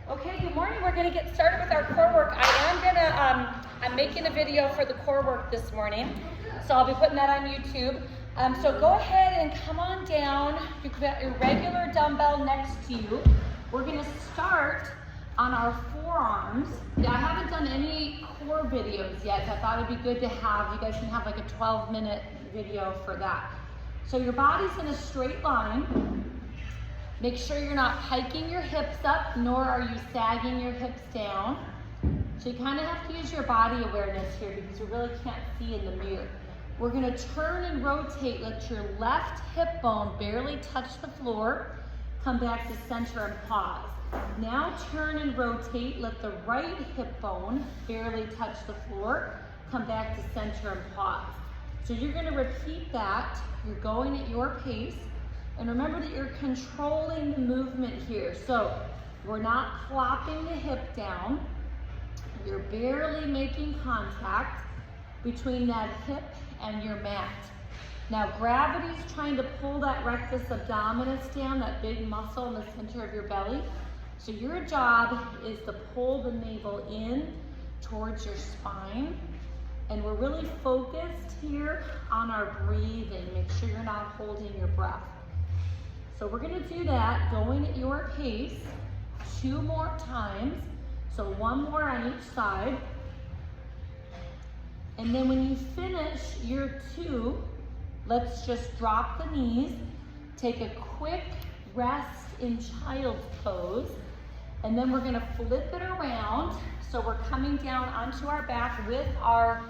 Okay, good morning. We're gonna get started with our core work. I'm making a video for the core work this morning, so I'll be putting that on YouTube. So go ahead and come on down. You've got your regular dumbbell next to you. We're gonna start on our forearms. Yeah, I haven't done any core videos yet. I thought it'd be good to have, you guys can have like a 12-minute video for that. So your body's in a straight line. Make sure you're not hiking your hips up, nor are you sagging your hips down. So you kind of have to use your body awareness here because you really can't see in the mirror. We're gonna turn and rotate. Let your left hip bone barely touch the floor. Come back to center and pause. Now turn and rotate. Let the right hip bone barely touch the floor. Come back to center and pause. So you're gonna repeat that. You're going at your pace. And remember that you're controlling the movement here. So we're not plopping the hip down. You're barely making contact between that hip and your mat. Now gravity's trying to pull that rectus abdominis down, that big muscle in the center of your belly. So your job is to pull the navel in towards your spine. And we're really focused here on our breathing. Make sure you're not holding your breath. So we're gonna do that, going at your pace, 2 more times. So 1 more on each side. And then when you finish your 2, let's just drop the knees, take a quick rest in child's pose, and then we're gonna flip it around. So we're coming down onto our back with our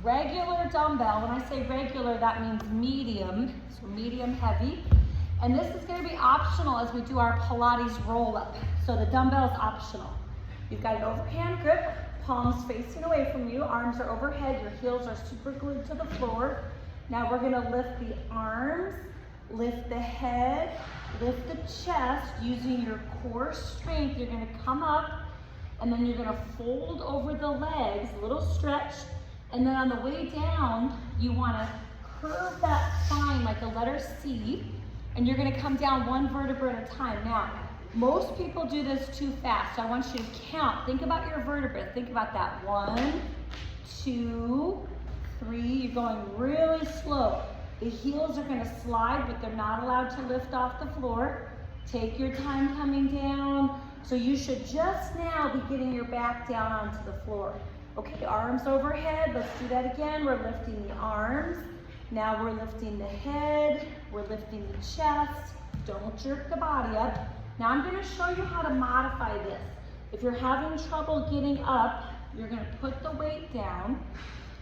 regular dumbbell. When I say regular, that means medium, so medium heavy. And this is going to be optional as we do our Pilates roll-up. So the dumbbell is optional. You've got an overhand grip, palms facing away from you, arms are overhead, your heels are super glued to the floor. Now we're going to lift the arms, lift the head, lift the chest. Using your core strength, you're going to come up, and then you're going to fold over the legs, a little stretch. And then on the way down, you want to curve that spine like a letter C. And you're gonna come down 1 vertebra at a time. Now, most people do this too fast. So I want you to count. Think about your vertebrae. Think about that. 1, 2, 3. You're going really slow. The heels are gonna slide, but they're not allowed to lift off the floor. Take your time coming down. So you should just now be getting your back down onto the floor. Okay, arms overhead. Let's do that again. We're lifting the arms. Now we're lifting the head, we're lifting the chest. Don't jerk the body up. Now I'm going to show you how to modify this. If you're having trouble getting up, you're going to put the weight down.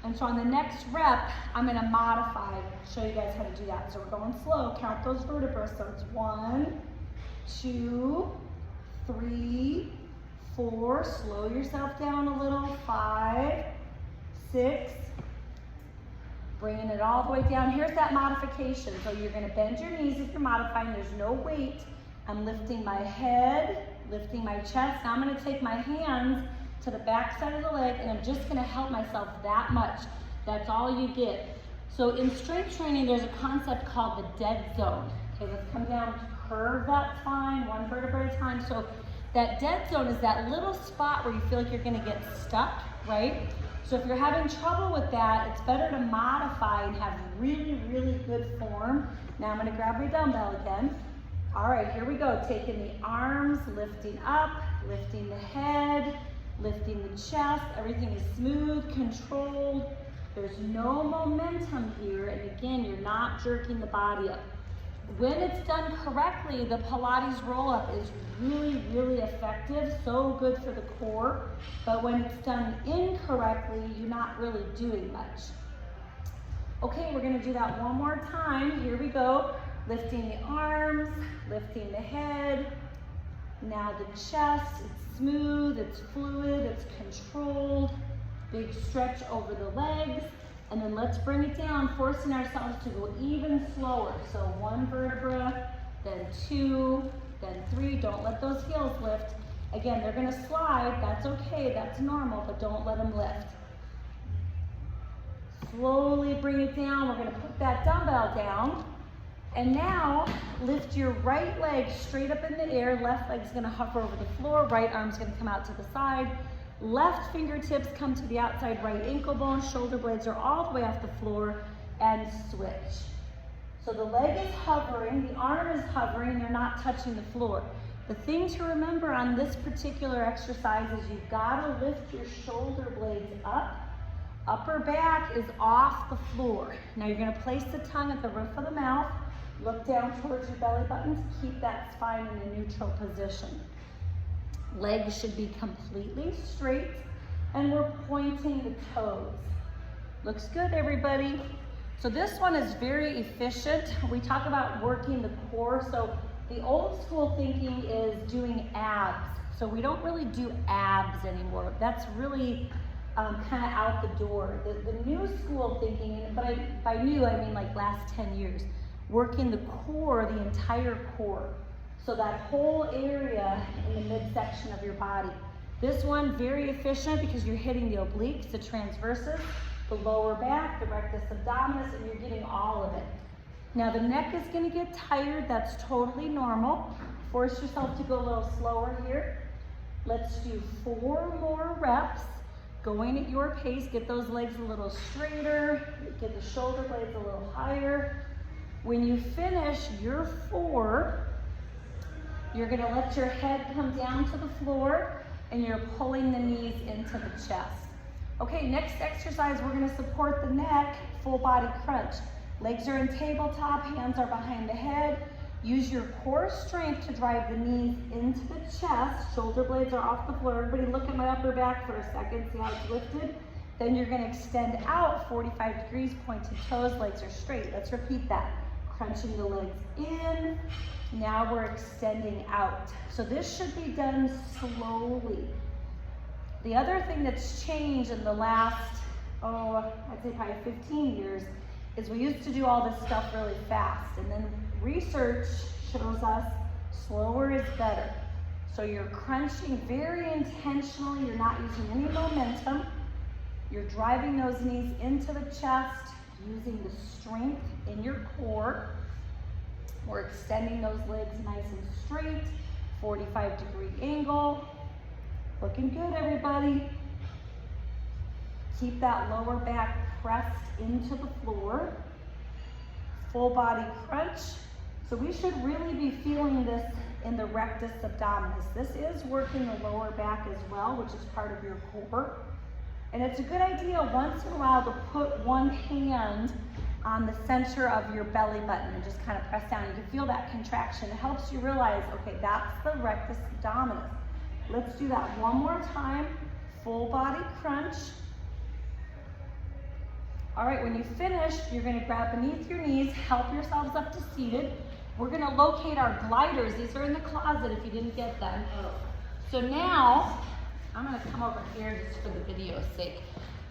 And so on the next rep, I'm going to modify, show you guys how to do that. So we're going slow, count those vertebrae. So it's 1, 2, 3, 4, slow yourself down a little, 5, 6, bringing it all the way down. Here's that modification. So you're gonna bend your knees if you're modifying. There's no weight. I'm lifting my head, lifting my chest. Now I'm gonna take my hands to the back side of the leg, and I'm just gonna help myself that much. That's all you get. So in strength training, there's a concept called the dead zone. Okay, let's come down, curve that spine, 1 vertebra at a time. So that dead zone is that little spot where you feel like you're gonna get stuck, right? So if you're having trouble with that, it's better to modify and have really, really good form. Now I'm gonna grab my dumbbell again. All right, here we go. Taking the arms, lifting up, lifting the head, lifting the chest. Everything is smooth, controlled. There's no momentum here. And again, you're not jerking the body up. When it's done correctly, the Pilates roll-up is really, really effective, so good for the core. But when it's done incorrectly, you're not really doing much. Okay, we're gonna do that 1 more time. Here we go. Lifting the arms, lifting the head. Now the chest, it's smooth, it's fluid, it's controlled. Big stretch over the legs. And then let's bring it down, forcing ourselves to go even slower. So 1 vertebra, then 2, then 3. Don't let those heels lift. Again, they're gonna slide. That's okay, that's normal, but don't let them lift. Slowly bring it down. We're gonna put that dumbbell down. And now lift your right leg straight up in the air. Left leg's gonna hover over the floor. Right arm's gonna come out to the side. Left fingertips come to the outside right ankle bone. Shoulder blades are all the way off the floor, and switch. So the leg is hovering, the arm is hovering, you're not touching the floor. The thing to remember on this particular exercise is you've gotta lift your shoulder blades up. Upper back is off the floor. Now you're gonna place the tongue at the roof of the mouth. Look down towards your belly button to keep that spine in a neutral position. Legs should be completely straight, and we're pointing the toes. Looks good, everybody. So this one is very efficient. We talk about working the core. So the old school thinking is doing abs. So we don't really do abs anymore. That's really kind of out the door. The new school thinking, but by new I mean like last 10 years, working the core, the entire core. So that whole area in the midsection of your body. This one, very efficient because you're hitting the obliques, the transversus, the lower back, the rectus abdominis, and you're getting all of it. Now the neck is gonna get tired, that's totally normal. Force yourself to go a little slower here. Let's do 4 more reps. Going at your pace, get those legs a little straighter, get the shoulder blades a little higher. When you finish your 4, you're gonna let your head come down to the floor and you're pulling the knees into the chest. Okay, next exercise, we're gonna support the neck, full body crunch. Legs are in tabletop, hands are behind the head. Use your core strength to drive the knees into the chest. Shoulder blades are off the floor. Everybody look at my upper back for a second, see how it's lifted? Then you're gonna extend out 45 degrees, pointed toes, legs are straight. Let's repeat that. Crunching the legs in. Now we're extending out. So this should be done slowly. The other thing that's changed in the last, I'd say probably 15 years, is we used to do all this stuff really fast. And then research shows us slower is better. So you're crunching very intentionally, you're not using any momentum. You're driving those knees into the chest, using the strength in your core. We're extending those legs nice and straight, 45-degree angle. Looking good, everybody. Keep that lower back pressed into the floor. Full body crunch. So we should really be feeling this in the rectus abdominis. This is working the lower back as well, which is part of your core. And it's a good idea once in a while to put one hand on the center of your belly button and just kind of press down. You can feel that contraction. It helps you realize, okay, that's the rectus abdominis. Let's do that one more time. Full body crunch. All right, when you finish, you're gonna grab beneath your knees, help yourselves up to seated. We're gonna locate our gliders. These are in the closet if you didn't get them. So now, I'm gonna come over here just for the video's sake.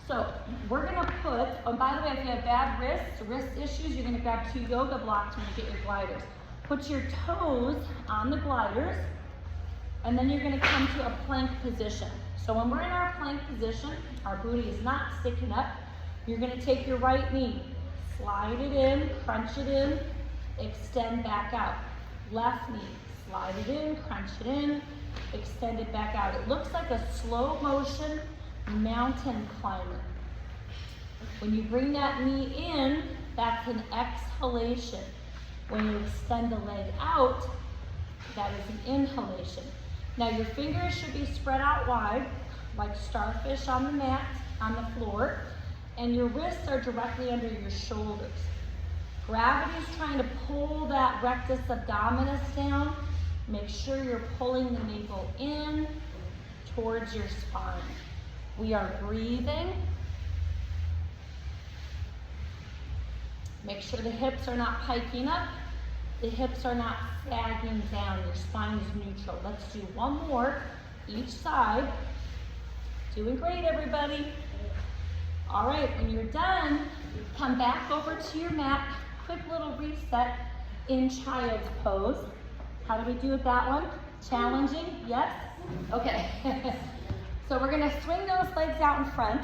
So we're gonna put, oh, by the way, if you have bad wrist issues, you're gonna grab 2 yoga blocks when you get your gliders. Put your toes on the gliders, and then you're gonna come to a plank position. So when we're in our plank position, our booty is not sticking up. You're gonna take your right knee, slide it in, crunch it in, extend back out. Left knee, slide it in, crunch it in, extend it back out. It looks like a slow motion mountain climber. When you bring that knee in, that's an exhalation. When you extend the leg out, that is an inhalation. Now your fingers should be spread out wide, like starfish on the mat, on the floor, and your wrists are directly under your shoulders. Gravity is trying to pull that rectus abdominis down. Make sure you're pulling the navel in towards your spine. We are breathing. Make sure the hips are not hiking up. The hips are not sagging down. Your spine is neutral. Let's do one more, each side. Doing great, everybody. All right, when you're done, come back over to your mat. Quick little reset in child's pose. How do we do with that one? Challenging, yes? Okay. So we're gonna swing those legs out in front.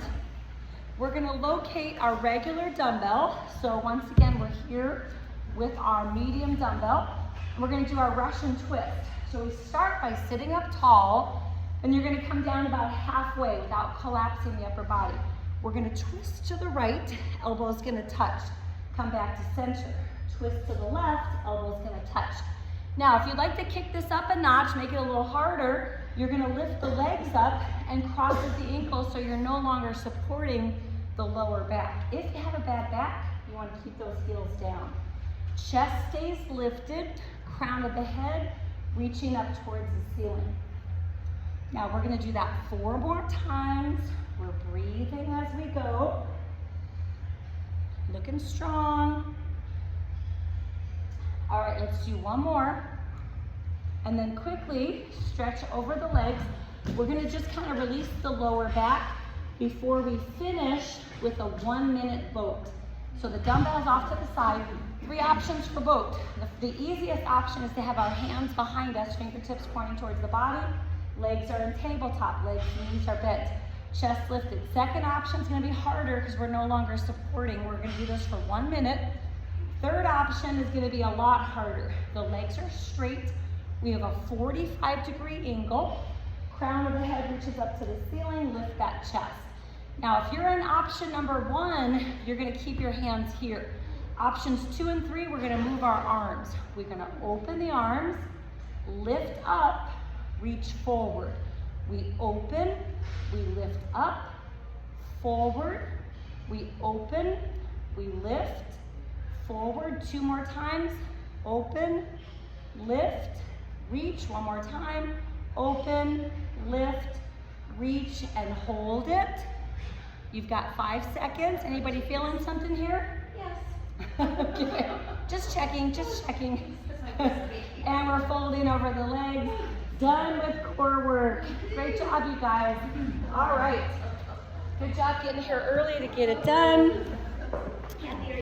We're gonna locate our regular dumbbell. So once again, we're here. with our medium dumbbell. And we're gonna do our Russian twist. So we start by sitting up tall, and you're gonna come down about halfway without collapsing the upper body. We're gonna twist to the right, elbow's gonna touch. Come back to center. Twist to the left, elbow's gonna touch. Now, if you'd like to kick this up a notch, make it a little harder, you're gonna lift the legs up and cross at the ankles so you're no longer supporting the lower back. If you have a bad back, you wanna keep those heels down. Chest stays lifted, crown of the head, reaching up towards the ceiling. Now we're gonna do that 4 more times. We're breathing as we go. Looking strong. All right, let's do 1 more. And then quickly stretch over the legs. We're gonna just kind of release the lower back before we finish with a 1-minute boat. So the dumbbell's off to the side. 3 options for boat. The easiest option is to have our hands behind us, fingertips pointing towards the body. Legs are in tabletop, legs and knees are bent. Chest lifted. Second option is gonna be harder because we're no longer supporting. We're gonna do this for 1 minute. Third option is gonna be a lot harder. The legs are straight. We have a 45-degree angle. Crown of the head reaches up to the ceiling, lift that chest. Now, if you're in option number 1, you're gonna keep your hands here. Options 2 and 3, we're gonna move our arms. We're gonna open the arms, lift up, reach forward. We open, we lift up, forward, we open, we lift, forward. 2 more times, open, lift, reach. 1 more time, open, lift, reach, and hold it. You've got 5 seconds. Anybody feeling something here? Yes. Okay, just checking, just checking. And we're folding over the legs. Done with core work. Great job, you guys. All right. Good job getting here early to get it done.